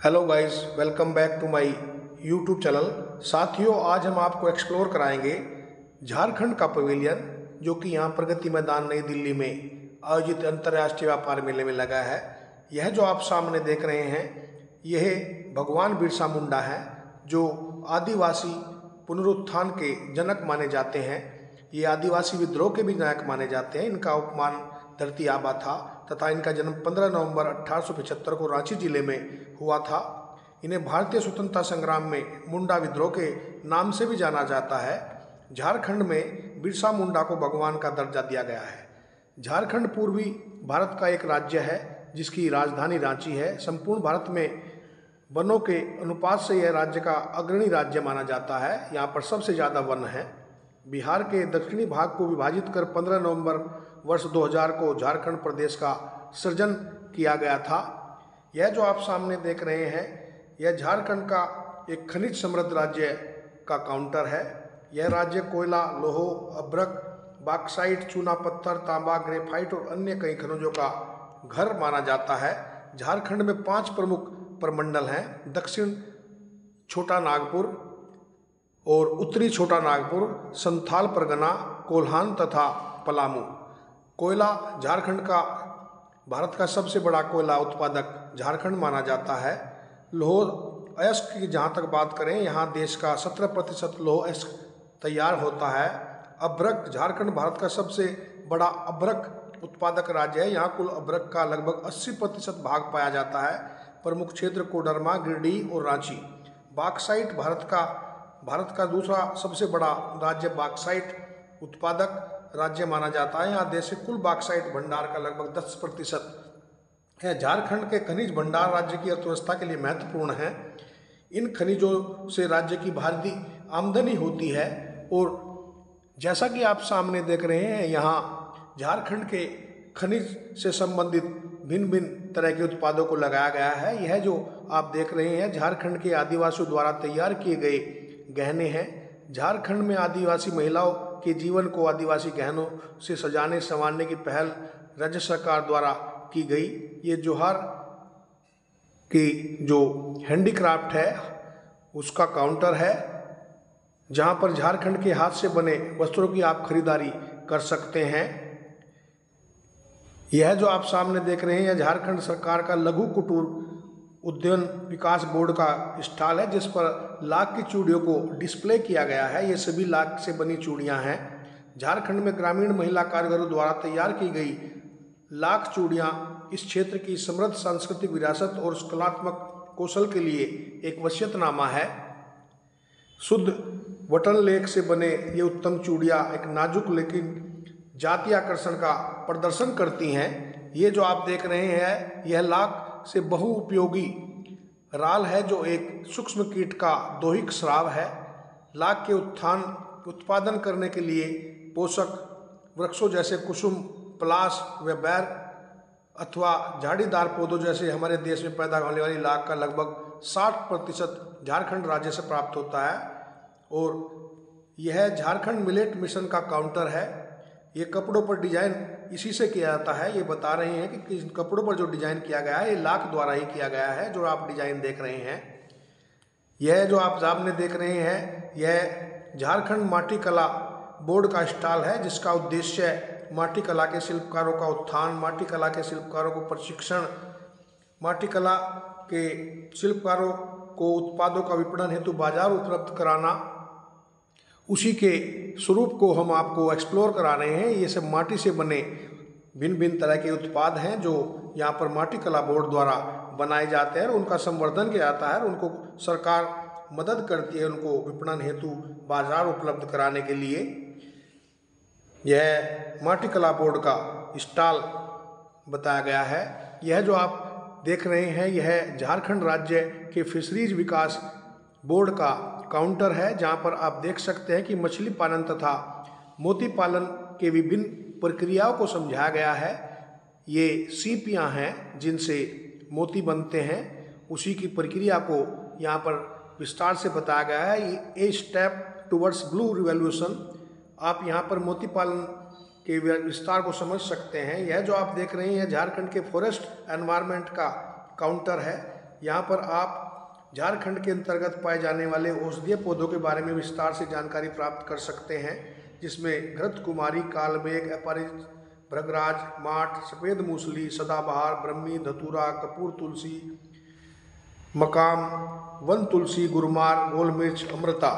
Hello guys, welcome back to my YouTube channel. साथियों, आज हम आपको एक्सप्लोर कराएंगे झारखंड का पवेलियन, जो कि यहाँ प्रगति मैदान नई दिल्ली में आयोजित अंतर्राष्ट्रीय व्यापार मेले में लगा है। यह जो आप सामने देख रहे हैं, यह भगवान बिरसा मुंडा है, जो आदिवासी पुनरुत्थान के जनक माने जाते हैं। ये आदिवासी विद्रोह के भी नायक माने जाते हैं। इनका उपमान धरती आबा था तथा इनका जन्म 15 नवंबर 1875 को रांची जिले में हुआ था। इन्हें भारतीय स्वतंत्रता संग्राम में मुंडा विद्रोह के नाम से भी जाना जाता है। झारखंड में बिरसा मुंडा को भगवान का दर्जा दिया गया है। झारखंड पूर्वी भारत का एक राज्य है जिसकी राजधानी रांची है। संपूर्ण भारत में वनों के अनुपात से यह राज्य का अग्रणी राज्य माना जाता है। यहाँ पर सबसे ज़्यादा वन है। बिहार के दक्षिणी भाग को विभाजित कर 15 नवंबर वर्ष 2000 को झारखंड प्रदेश का सृजन किया गया था। यह जो आप सामने देख रहे हैं, यह झारखंड का एक खनिज समृद्ध राज्य का काउंटर है। यह राज्य कोयला, लोह, अभ्रक, बॉक्साइट, चूना पत्थर, तांबा, ग्रेफाइट और अन्य कई खनिजों का घर माना जाता है। झारखंड में 5 प्रमुख प्रमंडल हैं: दक्षिण छोटा नागपुर और उत्तरी छोटा नागपुर, संथाल परगना, कोल्हान तथा पलामू। कोयला झारखंड का भारत का सबसे बड़ा कोयला उत्पादक झारखंड माना जाता है। लौह अयस्क की जहाँ तक बात करें, यहाँ देश का 17% लौह अयस्क तैयार होता है। अभ्रक, झारखंड भारत का सबसे बड़ा अभ्रक उत्पादक राज्य है। यहाँ कुल अभ्रक का लगभग 80% भाग पाया जाता है। प्रमुख क्षेत्र कोडरमा, गिरिडीह और रांची। बॉक्साइट, भारत का दूसरा सबसे बड़ा राज्य बॉक्साइट उत्पादक राज्य माना जाता है। यहाँ देश के कुल बॉक्साइट भंडार का लगभग 10% है। झारखंड के खनिज भंडार राज्य की अर्थव्यवस्था के लिए महत्वपूर्ण है। इन खनिजों से राज्य की भारी आमदनी होती है। और जैसा कि आप सामने देख रहे हैं, यहाँ झारखंड के खनिज से संबंधित भिन्न भिन्न तरह के उत्पादों को लगाया गया है। यह जो आप देख रहे हैं, झारखंड के आदिवासियों द्वारा तैयार किए गए गहने हैं। झारखंड में आदिवासी महिलाओं के जीवन को आदिवासी गहनों से सजाने संवारने की पहल राज्य सरकार द्वारा की गई। ये जोहार की जो हैंडीक्राफ्ट है उसका काउंटर है, जहाँ पर झारखंड के हाथ से बने वस्त्रों की आप खरीदारी कर सकते हैं। यह जो आप सामने देख रहे हैं, यह झारखंड सरकार का लघु कुटीर उद्यान विकास बोर्ड का स्टॉल है, जिस पर लाख की चूड़ियों को डिस्प्ले किया गया है। ये सभी लाख से बनी चूड़ियां हैं। झारखंड में ग्रामीण महिला कारीगरों द्वारा तैयार की गई लाख चूड़ियां इस क्षेत्र की समृद्ध सांस्कृतिक विरासत और कलात्मक कौशल के लिए एक वसीयतनामा है। शुद्ध बटन लेख से बने ये उत्तम चूड़ियां एक नाजुक लेकिन जातीय आकर्षण का प्रदर्शन करती हैं। ये जो आप देख रहे हैं, यह लाख से बहुउपयोगी राल है, जो एक सूक्ष्म कीट का दोहिक स्राव है। लाख के उत्पादन करने के लिए पोषक वृक्षों जैसे कुसुम, पलाश व बैर अथवा झाड़ीदार पौधों जैसे हमारे देश में पैदा होने वाली लाख का लगभग 60% झारखंड राज्य से प्राप्त होता है। और यह झारखंड मिलेट मिशन का काउंटर है। ये कपड़ों पर डिजाइन इसी से किया जाता है। ये बता रहे हैं कि इन कपड़ों पर जो डिजाइन किया गया है, ये लाख द्वारा ही किया गया है। जो आप डिजाइन देख रहे हैं, यह जो आप सामने देख रहे हैं, यह झारखंड माटी कला बोर्ड का स्टॉल है, जिसका उद्देश्य माटी कला के शिल्पकारों का उत्थान, माटी कला के शिल्पकारों को प्रशिक्षण, माटी कला के शिल्पकारों को उत्पादों का विपणन हेतु बाजार उपलब्ध कराना, उसी के स्वरूप को हम आपको एक्सप्लोर करा रहे हैं। ये सब माटी से बने भिन्न भिन्न तरह के उत्पाद हैं, जो यहाँ पर माटी कला बोर्ड द्वारा बनाए जाते हैं और उनका संवर्धन किया जाता है। और उनको सरकार मदद करती है उनको विपणन हेतु बाजार उपलब्ध कराने के लिए। यह माटी कला बोर्ड का स्टॉल बताया गया है। यह जो आप देख रहे हैं, यह झारखंड राज्य के फिशरीज विकास बोर्ड का काउंटर है, जहां पर आप देख सकते हैं कि मछली पालन तथा मोती पालन के विभिन्न प्रक्रियाओं को समझाया गया है। ये सीपियां हैं जिनसे मोती बनते हैं, उसी की प्रक्रिया को यहाँ पर विस्तार से बताया गया है। A step towards blue revolution. आप यहाँ पर मोती पालन के विस्तार को समझ सकते हैं। यह जो आप देख रहे हैं, झारखंड के फॉरेस्ट एनवायरनमेंट का काउंटर है, यहाँ पर आप झारखंड के अंतर्गत पाए जाने वाले औषधीय पौधों के बारे में विस्तार से जानकारी प्राप्त कर सकते हैं, जिसमें घृत कुमारी, कालमेघ, अपराजित, भृगराज, माठ, सफ़ेद मूसली, सदाबहार, ब्रह्मी, धतूरा, कपूर तुलसी, मकाम, वन तुलसी, गुरुमार, गोल मिर्च, अमृता,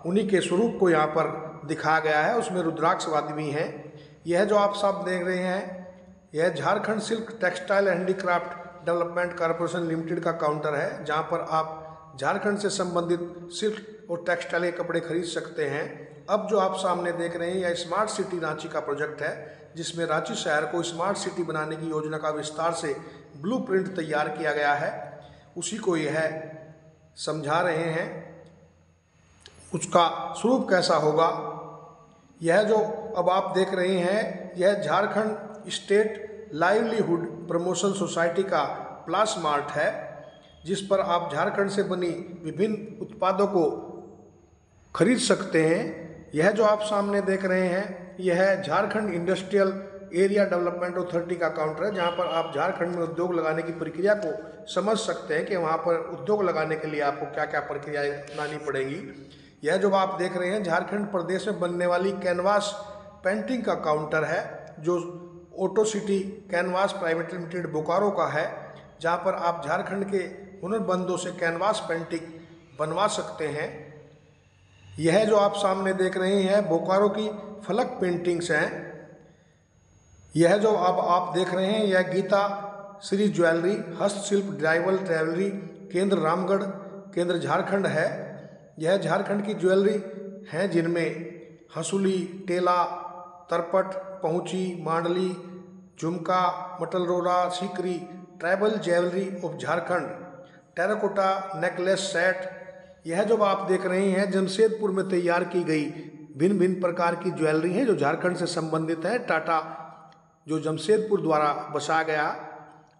उन्हीं के स्वरूप को यहाँ पर दिखाया गया है। उसमें रुद्राक्षवादी भी हैं। यह जो आप सब देख रहे हैं, यह Jharkhand silk textile handicraft development corporation limited का काउंटर है, जहाँ पर आप झारखंड से संबंधित सिल्क और टेक्सटाइल के कपड़े खरीद सकते हैं। अब जो आप सामने देख रहे हैं, यह स्मार्ट सिटी रांची का प्रोजेक्ट है, जिसमें रांची शहर को स्मार्ट सिटी बनाने की योजना का विस्तार से ब्लूप्रिंट तैयार किया गया है। उसी को यह समझा रहे हैं, उसका स्वरूप कैसा होगा। यह जो अब आप देख रहे हैं, यह Jharkhand state livelihood promotion society का प्लास मार्ट है, जिस पर आप झारखंड से बनी विभिन्न उत्पादों को खरीद सकते हैं। यह जो आप सामने देख रहे हैं, यह Jharkhand industrial area development authority का काउंटर है, जहां पर आप झारखंड में उद्योग लगाने की प्रक्रिया को समझ सकते हैं कि वहां पर उद्योग लगाने के लिए आपको क्या क्या प्रक्रियाएं अपनानी पड़ेगी। यह जो आप देख रहे हैं, झारखंड प्रदेश में बनने वाली कैनवास पेंटिंग का काउंटर है, जो auto city canvas private limited Bokaro का है, जहां पर आप झारखंड के हुनरमंदों से कैनवास पेंटिंग बनवा सकते हैं। यह जो आप सामने देख रहे हैं, बोकारो की फलक पेंटिंग्स हैं। यह जो अब आप देख रहे हैं, यह गीता श्री ज्वेलरी हस्तशिल्प ड्राइवल ट्रेवलरी केंद्र रामगढ़ केंद्र झारखंड है। यह झारखंड की ज्वेलरी हैं, जिनमें हंसुली, टेला, तरपट, पहुँची, मांडली, झुमका, मटलरोड़ा, सीकरी, tribal jewellery of Jharkhand, terracotta necklace set. यह जो आप देख रहे हैं, जमशेदपुर में तैयार की गई भिन्न भिन्न प्रकार की ज्वेलरी है, जो झारखंड से संबंधित है। टाटा जो जमशेदपुर द्वारा बसाया गया।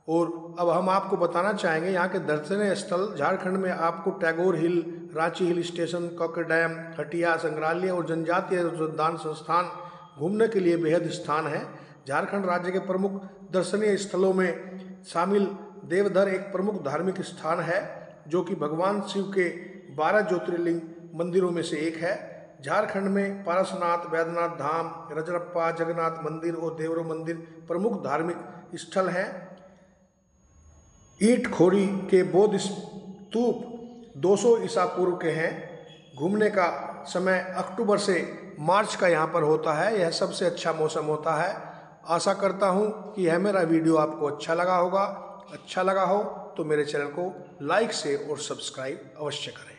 और अब हम आपको बताना चाहेंगे, यहाँ के दर्शनीय स्थल झारखंड में आपको Tagore hill, Ranchi hill station, कॉकर डैम, हटिया संग्रहालय और जनजातीय अनुसंधान संस्थान घूमने के लिए बेहद स्थान है। झारखंड राज्य के प्रमुख दर्शनीय स्थलों में शामिल देवधर एक प्रमुख धार्मिक स्थान है, जो कि भगवान शिव के 12 ज्योतिर्लिंग मंदिरों में से एक है। झारखंड में पारसनाथ, वैद्यनाथ धाम, रजरप्पा, जगन्नाथ मंदिर और देवरो मंदिर प्रमुख धार्मिक स्थल हैं। ईंट खोरी के बौद्ध स्तूप 200 ईसा पूर्व के हैं। घूमने का समय अक्टूबर से मार्च का यहाँ पर होता है। यह सबसे अच्छा मौसम होता है। आशा करता हूँ कि यह मेरा वीडियो आपको अच्छा लगा होगा। अच्छा लगा हो तो मेरे चैनल को लाइक, शेयर और सब्सक्राइब अवश्य करें।